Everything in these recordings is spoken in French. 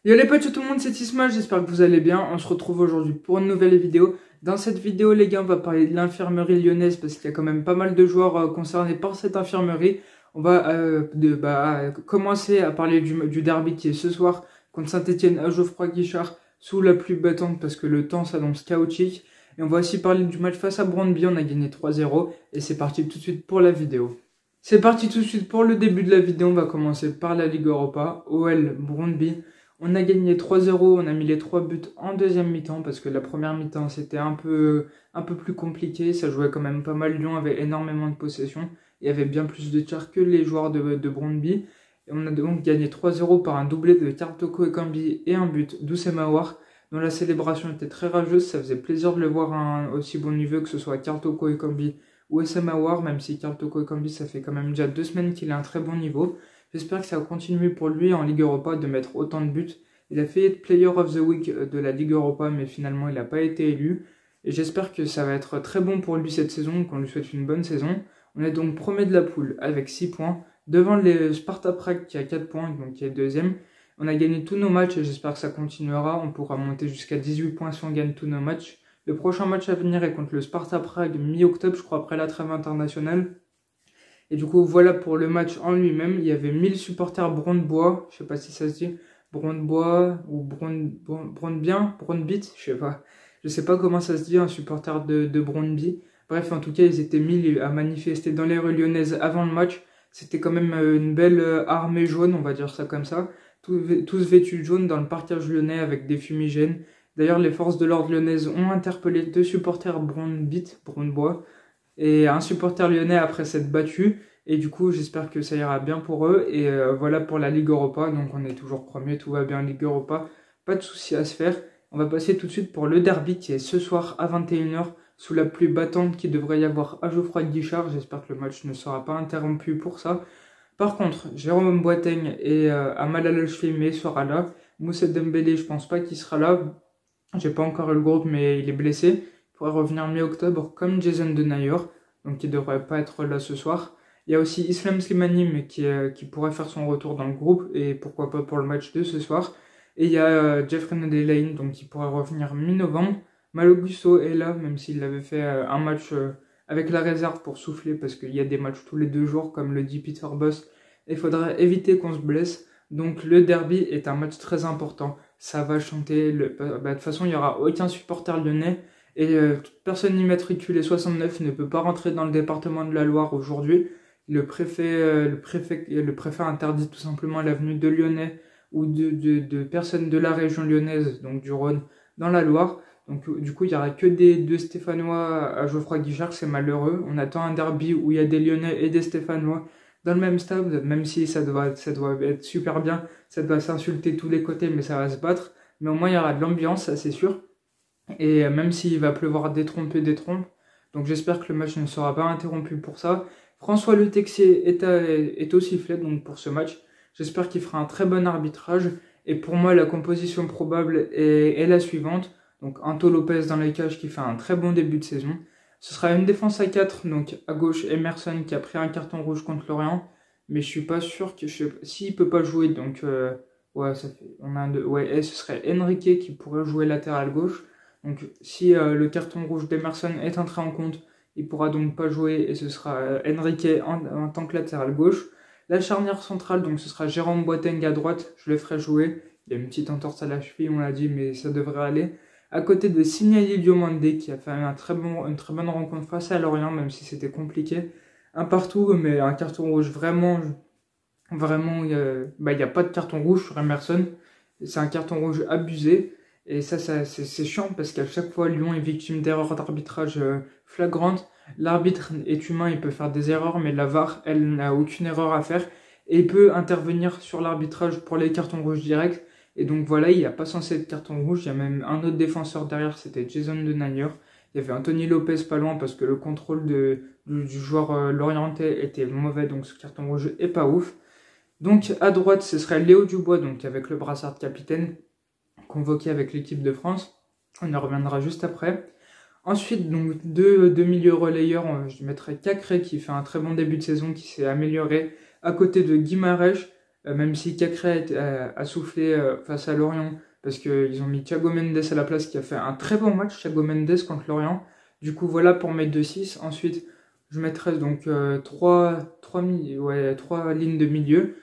Yo les potes, tout le monde, c'est Isma, j'espère que vous allez bien. On se retrouve aujourd'hui pour une nouvelle vidéo. Dans cette vidéo, les gars, on va parler de l'infirmerie lyonnaise parce qu'il y a quand même pas mal de joueurs concernés par cette infirmerie. On va commencer à parler du derby qui est ce soir contre Saint-Etienne à Geoffroy Guichard sous la pluie battante parce que le temps s'annonce chaotique. Et on va aussi parler du match face à Brøndby, on a gagné 3-0 et c'est parti tout de suite pour la vidéo. C'est parti tout de suite pour le début de la vidéo, on va commencer par la Ligue Europa, OL Brøndby. On a gagné 3-0, on a mis les 3 buts en deuxième mi-temps parce que la première mi-temps c'était un peu plus compliqué, ça jouait quand même pas mal, Lyon avait énormément de possession, il y avait bien plus de tirs que les joueurs de Brøndby. Et on a donc gagné 3-0 par un doublé de Kartoko Ekambi et un but d'Oussema Aouar, dont la célébration était très rageuse, ça faisait plaisir de le voir à un aussi bon niveau que ce soit Kartoko Ekambi ou Oussema Aouar, même si Kartoko Ekambi ça fait quand même déjà 2 semaines qu'il a un très bon niveau. J'espère que ça va continuer pour lui en Ligue Europa de mettre autant de buts. Il a fait être Player of the Week de la Ligue Europa, mais finalement il n'a pas été élu. Et j'espère que ça va être très bon pour lui cette saison, qu'on lui souhaite une bonne saison. On est donc premier de la poule avec 6 points, devant le Sparta Prague qui a 4 points, donc qui est deuxième. On a gagné tous nos matchs et j'espère que ça continuera. On pourra monter jusqu'à 18 points si on gagne tous nos matchs. Le prochain match à venir est contre le Sparta Prague mi-octobre, je crois, après la trêve internationale. Et du coup, voilà pour le match en lui-même. Il y avait 1000 supporters brøndbois, je sais pas si ça se dit, brøndbois ou Brøndbit, je sais pas comment ça se dit, un supporter de Brøndby. Bref, en tout cas, ils étaient 1000 à manifester dans les rues lyonnaises avant le match. C'était quand même une belle armée jaune, on va dire ça comme ça. Tous vêtus jaune dans le parterre lyonnais avec des fumigènes. D'ailleurs, les forces de l'ordre lyonnaises ont interpellé 2 supporters brøndbois, et un supporter lyonnais après s'être battu. Et du coup, j'espère que ça ira bien pour eux. Et voilà pour la Ligue Europa. Donc, on est toujours premier, tout va bien en Ligue Europa. Pas de souci à se faire. On va passer tout de suite pour le derby qui est ce soir à 21 h sous la pluie battante qui devrait y avoir à Geoffroy Guichard. J'espère que le match ne sera pas interrompu pour ça. Par contre, Jérôme Boateng est à mal à la cheville, mais sera là. Moussa Dembélé, je pense pas qu'il sera là. J'ai pas encore eu le groupe, mais il est blessé. Il pourrait revenir mi-octobre comme Jason Denayer, donc il devrait pas être là ce soir. Il y a aussi Islam Slimani, mais qui pourrait faire son retour dans le groupe, et pourquoi pas pour le match de ce soir. Et il y a Jeffrey Ndelane, donc qui pourrait revenir mi-novembre. Malo Gusto est là, même s'il avait fait un match avec la réserve pour souffler, parce qu'il y a des matchs tous les 2 jours, comme le dit Peter Bosz. Il faudrait éviter qu'on se blesse. Donc le derby est un match très important. Ça va chanter. De toute façon, il n'y aura aucun supporter lyonnais. Et toute personne immatriculée 69 ne peut pas rentrer dans le département de la Loire aujourd'hui. Le préfet interdit tout simplement l'avenue de Lyonnais ou de personnes de la région lyonnaise, donc du Rhône, dans la Loire. Donc du coup, il n'y aura que des Stéphanois à Geoffroy Guichard, c'est malheureux. On attend un derby où il y a des Lyonnais et des Stéphanois dans le même stade, même si ça doit être super bien, ça doit s'insulter de tous les côtés, mais ça va se battre. Mais au moins, il y aura de l'ambiance, ça c'est sûr. Et même s'il va pleuvoir des trompes et des trompes. Donc j'espère que le match ne sera pas interrompu pour ça. François Le Texier est au sifflet donc pour ce match. J'espère qu'il fera un très bon arbitrage. Et pour moi, la composition probable est la suivante. Donc Anto Lopez dans les cages qui fait un très bon début de saison. Ce sera une défense à 4, donc à gauche Emerson qui a pris un carton rouge contre Lorient. Mais je suis pas sûr que s'il peut pas jouer, donc ouais, ça fait, et ce serait Enrique qui pourrait jouer latéral gauche. Donc si le carton rouge d'Emerson est entré en compte, il pourra donc pas jouer et ce sera Enrique en tant que latéral gauche. La charnière centrale, donc ce sera Jérôme Boateng à droite, je le ferai jouer. Il y a une petite entorse à la cheville, on l'a dit, mais ça devrait aller. À côté de Signaye Diomandé qui a fait une très bonne rencontre face à Lorient, même si c'était compliqué. Un partout, mais un carton rouge vraiment, il n'y a pas de carton rouge sur Emerson. C'est un carton rouge abusé. Et ça c'est chiant parce qu'à chaque fois, Lyon est victime d'erreurs d'arbitrage flagrantes. L'arbitre est humain, il peut faire des erreurs, mais la VAR, elle n'a aucune erreur à faire. Et il peut intervenir sur l'arbitrage pour les cartons rouges directs. Et donc voilà, il n'y a pas censé être carton rouge. Il y a même un autre défenseur derrière, c'était Jason Denayer. Il y avait Anthony Lopez pas loin parce que le contrôle du joueur lorientais était mauvais, donc ce carton rouge est pas ouf. Donc à droite, ce serait Léo Dubois, donc avec le brassard de capitaine, convoqué avec l'équipe de France. On y reviendra juste après. Ensuite, donc deux milieux relayeurs, je mettrai Cacré qui fait un très bon début de saison, qui s'est amélioré, à côté de Guimarães, même si Cacré a soufflé face à Lorient, parce qu'ils ont mis Thiago Mendes à la place, qui a fait un très bon match, Thiago Mendes contre Lorient. Du coup, voilà pour mes 2-6. Ensuite, je mettrai donc trois lignes de milieu.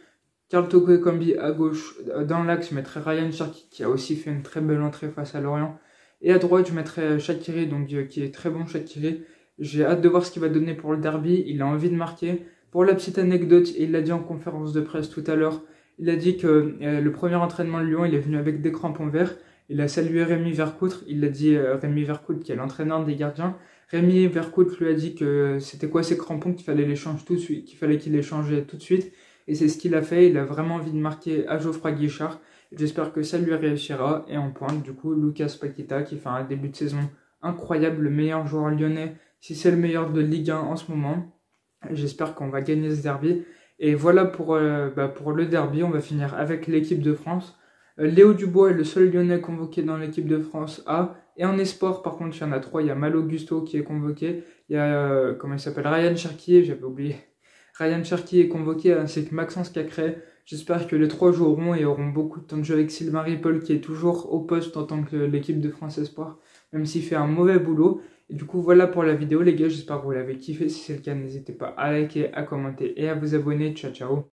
Karl Toko Ekambi à gauche, dans l'axe, je mettrai Ryan Cherki qui a aussi fait une très belle entrée face à Lorient. Et à droite, je mettrai Shaqiri, donc qui est très bon Shaqiri. J'ai hâte de voir ce qu'il va donner pour le derby. Il a envie de marquer. Pour la petite anecdote, il l'a dit en conférence de presse tout à l'heure, il a dit que le premier entraînement de Lyon, il est venu avec des crampons verts. Il a salué Rémi Vercoutre. Il a dit Rémi Vercoutre, qui est l'entraîneur des gardiens. Rémi Vercoutre lui a dit que c'était quoi ces crampons, qu'il fallait les changer tout de suite, qu'il fallait qu'il les changeait tout de suite. Et c'est ce qu'il a fait. Il a vraiment envie de marquer à Geoffroy Guichard. J'espère que ça lui réussira. Et en pointe, du coup, Lucas Paqueta qui fait un début de saison incroyable, le meilleur joueur lyonnais, si c'est le meilleur de Ligue 1 en ce moment. J'espère qu'on va gagner ce derby. Et voilà pour le derby. On va finir avec l'équipe de France. Léo Dubois est le seul lyonnais convoqué dans l'équipe de France A. Et en espoir, par contre, il y en a 3. Il y a Malo Gusto qui est convoqué. Il y a, comment il s'appelle, Ryan Cherki, j'avais oublié. Ryan Cherki est convoqué ainsi que Maxence Cacré. J'espère que les 3 joueront et auront beaucoup de temps de jeu avec Sylvain Ripoll qui est toujours au poste en tant que l'équipe de France Espoir, même s'il fait un mauvais boulot. Et du coup, voilà pour la vidéo les gars, j'espère que vous l'avez kiffé. Si c'est le cas, n'hésitez pas à liker, à commenter et à vous abonner. Ciao, ciao.